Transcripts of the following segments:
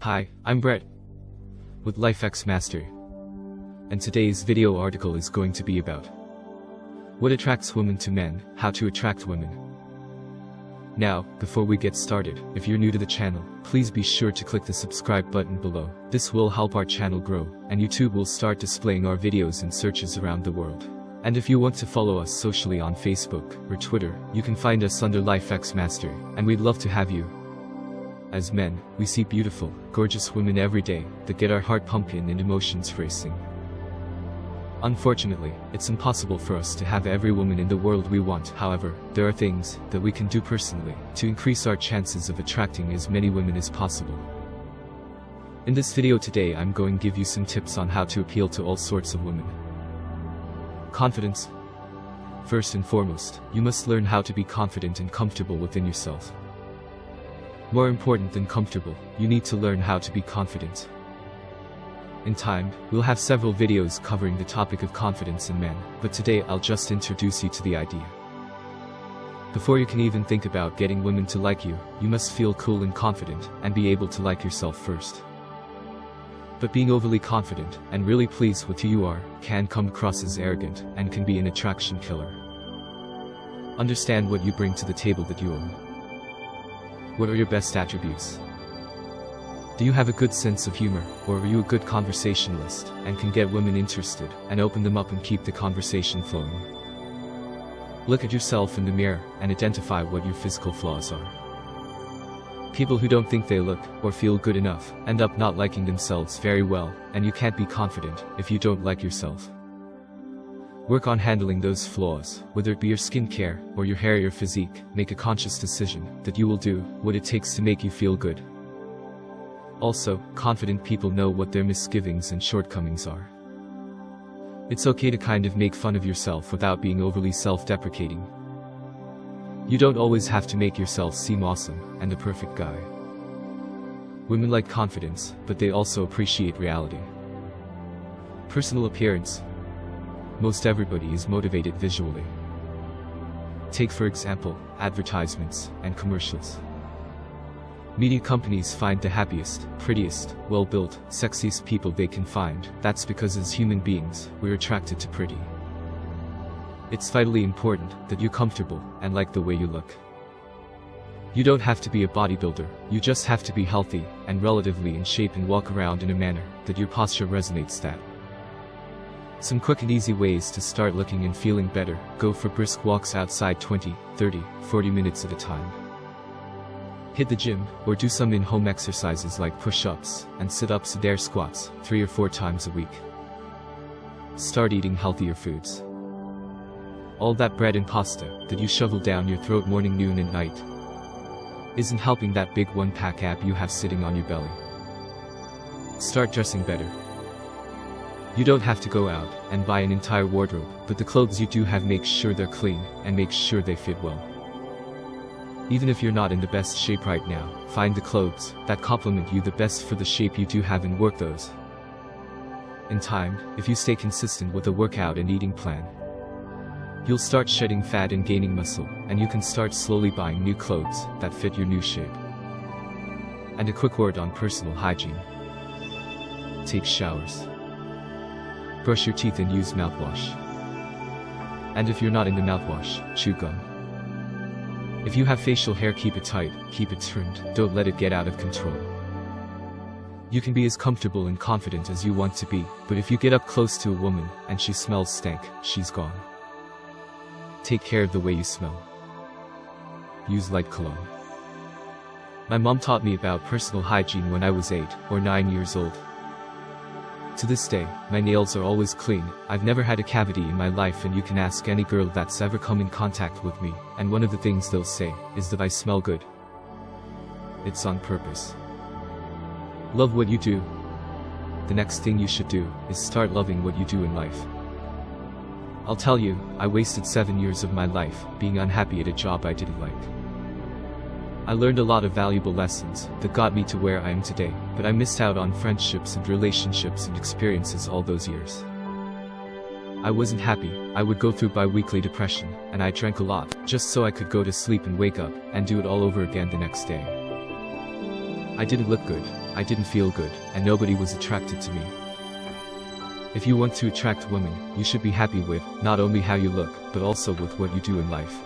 Hi, I'm Brett with LifeX Master, and today's video article is going to be about what attracts women to men, how to attract women. Now, before we get started, if you're new to the channel, please be sure to click the subscribe button below. This will help our channel grow, and YouTube will start displaying our videos in searches around the world. And if you want to follow us socially on Facebook or Twitter, you can find us under LifeX Master, and we'd love to have you. As men, we see beautiful, gorgeous women every day that get our heart pumping and emotions racing. Unfortunately, it's impossible for us to have every woman in the world we want. However, there are things that we can do personally to increase our chances of attracting as many women as possible. In this video today, I'm going to give you some tips on how to appeal to all sorts of women. Confidence. First and foremost, you must learn how to be confident and comfortable within yourself. More important than comfortable, you need to learn how to be confident. In time, we'll have several videos covering the topic of confidence in men, but today I'll just introduce you to the idea. Before you can even think about getting women to like you, you must feel cool and confident, and be able to like yourself first. But being overly confident, and really pleased with who you are, can come across as arrogant, and can be an attraction killer. Understand what you bring to the table that you own. What are your best attributes? Do you have a good sense of humor, or are you a good conversationalist, and can get women interested, and open them up and keep the conversation flowing? Look at yourself in the mirror, and identify what your physical flaws are. People who don't think they look, or feel good enough, end up not liking themselves very well, and you can't be confident if you don't like yourself. Work on handling those flaws, whether it be your skincare, or your hair or your physique. Make a conscious decision that you will do what it takes to make you feel good. Also, confident people know what their misgivings and shortcomings are. It's okay to kind of make fun of yourself without being overly self-deprecating. You don't always have to make yourself seem awesome and the perfect guy. Women like confidence, but they also appreciate reality. Personal appearance. Most everybody is motivated visually. Take for example, advertisements and commercials. Media companies find the happiest, prettiest, well-built, sexiest people they can find. That's because as human beings, we're attracted to pretty. It's vitally important that you're comfortable and like the way you look. You don't have to be a bodybuilder, you just have to be healthy and relatively in shape and walk around in a manner that your posture resonates that. Some quick and easy ways to start looking and feeling better. Go for brisk walks outside 20, 30, 40 minutes at a time. Hit the gym, or do some in-home exercises like push-ups and sit-ups and air squats 3 or 4 times a week. Start eating healthier foods. All that bread and pasta that you shovel down your throat morning, noon and night isn't helping that big one-pack ab you have sitting on your belly. Start dressing better. You don't have to go out and buy an entire wardrobe, but the clothes you do have, make sure they're clean and make sure they fit well. Even if you're not in the best shape right now, find the clothes that complement you the best for the shape you do have and work those. In time, if you stay consistent with a workout and eating plan, you'll start shedding fat and gaining muscle, and you can start slowly buying new clothes that fit your new shape. And a quick word on personal hygiene. Take showers. Brush your teeth and use mouthwash. And if you're not into mouthwash, chew gum. If you have facial hair, keep it tight, keep it trimmed, don't let it get out of control. You can be as comfortable and confident as you want to be, but if you get up close to a woman and she smells stank, she's gone. Take care of the way you smell. Use light cologne. My mom taught me about personal hygiene when I was 8 or 9 years old. To this day, my nails are always clean. I've never had a cavity in my life, and you can ask any girl that's ever come in contact with me, and one of the things they'll say is that I smell good. It's on purpose. Love what you do. The next thing you should do is start loving what you do in life. I'll tell you, I wasted 7 years of my life being unhappy at a job I didn't like. I learned a lot of valuable lessons that got me to where I am today, but I missed out on friendships and relationships and experiences all those years. I wasn't happy. I would go through bi-weekly depression, and I drank a lot, just so I could go to sleep and wake up, and do it all over again the next day. I didn't look good, I didn't feel good, and nobody was attracted to me. If you want to attract women, you should be happy with, not only how you look, but also with what you do in life.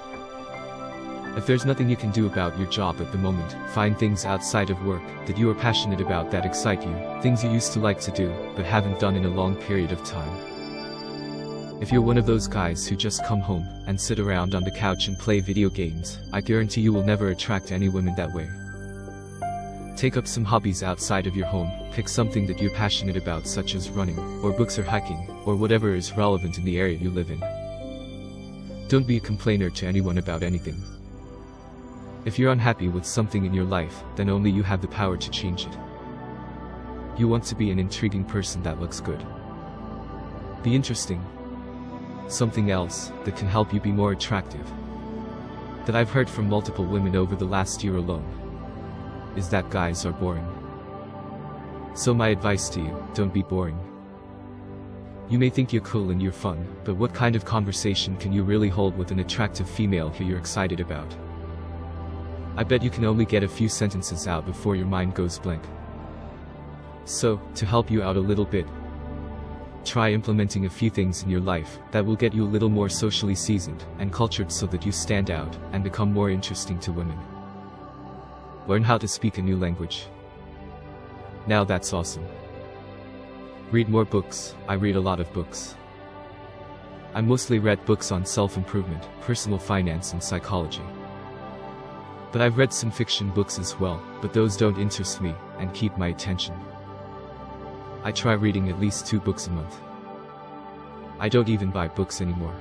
If there's nothing you can do about your job at the moment, find things outside of work that you are passionate about that excite you, things you used to like to do, but haven't done in a long period of time. If you're one of those guys who just come home and sit around on the couch and play video games, I guarantee you will never attract any women that way. Take up some hobbies outside of your home, pick something that you're passionate about such as running, or books or hiking, or whatever is relevant in the area you live in. Don't be a complainer to anyone about anything. If you're unhappy with something in your life, then only you have the power to change it. You want to be an intriguing person that looks good. Be interesting. Something else that can help you be more attractive, that I've heard from multiple women over the last year alone, is that guys are boring. So my advice to you, don't be boring. You may think you're cool and you're fun, but what kind of conversation can you really hold with an attractive female who you're excited about? I bet you can only get a few sentences out before your mind goes blank. So, to help you out a little bit, try implementing a few things in your life that will get you a little more socially seasoned and cultured so that you stand out and become more interesting to women. Learn how to speak a new language. Now that's awesome. Read more books. I read a lot of books. I mostly read books on self-improvement, personal finance and psychology. But I've read some fiction books as well, but those don't interest me and keep my attention. I try reading at least 2 books a month. I don't even buy books anymore.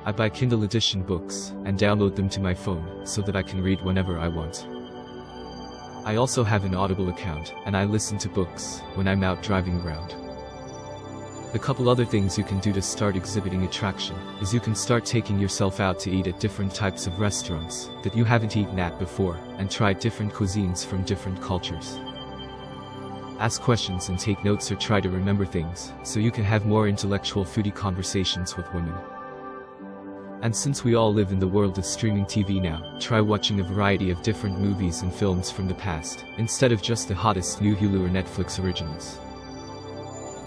I buy Kindle edition books and download them to my phone so that I can read whenever I want. I also have an Audible account and I listen to books when I'm out driving around. A couple other things you can do to start exhibiting attraction is you can start taking yourself out to eat at different types of restaurants that you haven't eaten at before and try different cuisines from different cultures. Ask questions and take notes or try to remember things so you can have more intellectual foodie conversations with women. And since we all live in the world of streaming TV now, try watching a variety of different movies and films from the past instead of just the hottest new Hulu or Netflix originals.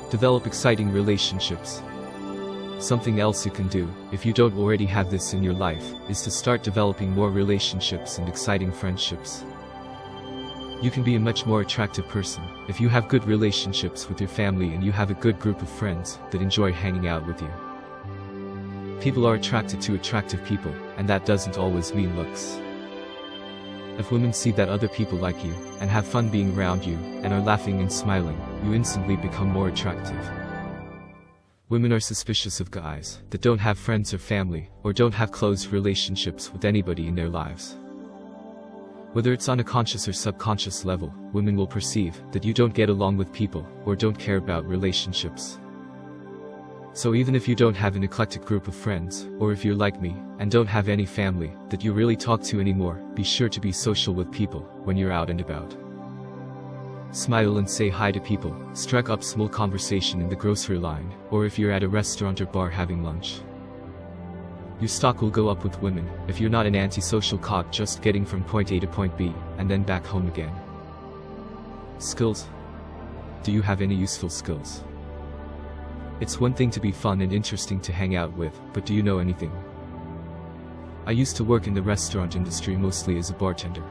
Develop exciting relationships. Something else you can do, if you don't already have this in your life, is to start developing more relationships and exciting friendships. You can be a much more attractive person if you have good relationships with your family and you have a good group of friends that enjoy hanging out with you. People are attracted to attractive people, and that doesn't always mean looks. If women see that other people like you, and have fun being around you, and are laughing and smiling, you instantly become more attractive. Women are suspicious of guys that don't have friends or family, or don't have close relationships with anybody in their lives. Whether it's on a conscious or subconscious level, women will perceive that you don't get along with people, or don't care about relationships. So even if you don't have an eclectic group of friends, or if you're like me, and don't have any family that you really talk to anymore, be sure to be social with people when you're out and about. Smile and say hi to people, strike up small conversation in the grocery line, or if you're at a restaurant or bar having lunch. Your stock will go up with women if you're not an antisocial cock just getting from point A to point B, and then back home again. Skills. Do you have any useful skills? It's one thing to be fun and interesting to hang out with, but do you know anything? I used to work in the restaurant industry mostly as a bartender.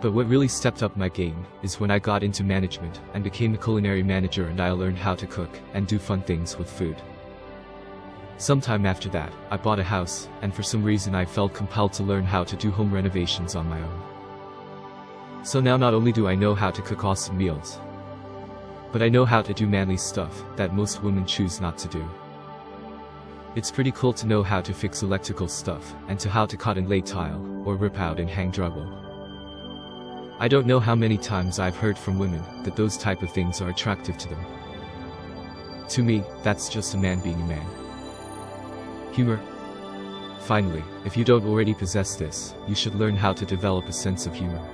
But what really stepped up my game is when I got into management and became a culinary manager, and I learned how to cook and do fun things with food. Sometime after that, I bought a house, and for some reason I felt compelled to learn how to do home renovations on my own. So now not only do I know how to cook awesome meals, but I know how to do manly stuff that most women choose not to do. It's pretty cool to know how to fix electrical stuff, and to how to cut and lay tile, or rip out and hang drywall. I don't know how many times I've heard from women that those type of things are attractive to them. To me, that's just a man being a man. Humor. Finally, if you don't already possess this, you should learn how to develop a sense of humor.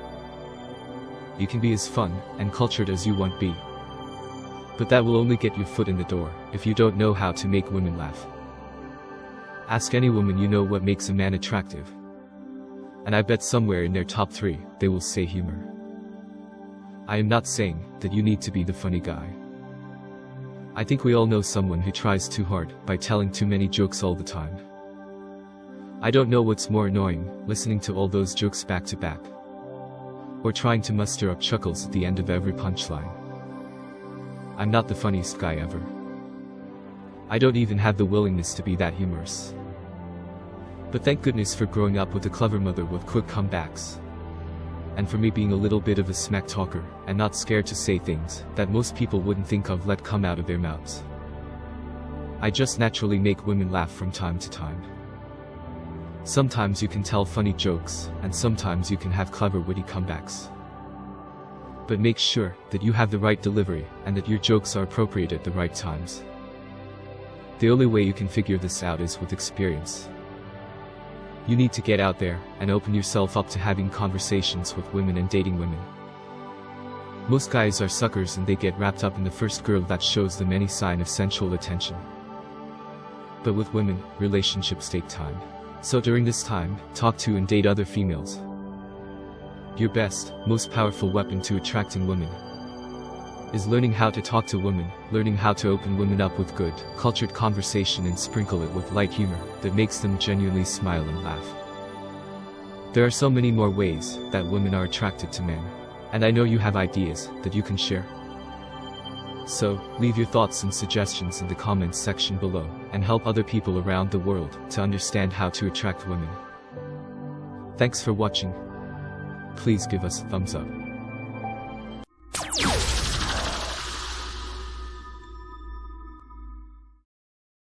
You can be as fun and cultured as you want be, but that will only get your foot in the door if you don't know how to make women laugh. Ask any woman you know what makes a man attractive. And I bet somewhere in their top 3, they will say humor. I am not saying that you need to be the funny guy. I think we all know someone who tries too hard by telling too many jokes all the time. I don't know what's more annoying, listening to all those jokes back to back, or trying to muster up chuckles at the end of every punchline. I'm not the funniest guy ever. I don't even have the willingness to be that humorous. But thank goodness for growing up with a clever mother with quick comebacks. And for me being a little bit of a smack talker, and not scared to say things that most people wouldn't think of let come out of their mouths. I just naturally make women laugh from time to time. Sometimes you can tell funny jokes, and sometimes you can have clever witty comebacks. But make sure that you have the right delivery, and that your jokes are appropriate at the right times. The only way you can figure this out is with experience. You need to get out there and open yourself up to having conversations with women and dating women. Most guys are suckers and they get wrapped up in the first girl that shows them any sign of sensual attention. But with women, relationships take time. So during this time, talk to and date other females. Your best, most powerful weapon to attracting women is learning how to talk to women, learning how to open women up with good, cultured conversation and sprinkle it with light humor that makes them genuinely smile and laugh. There are so many more ways that women are attracted to men, and I know you have ideas that you can share. So, leave your thoughts and suggestions in the comments section below, and help other people around the world to understand how to attract women. Thanks for watching. Please give us a thumbs up.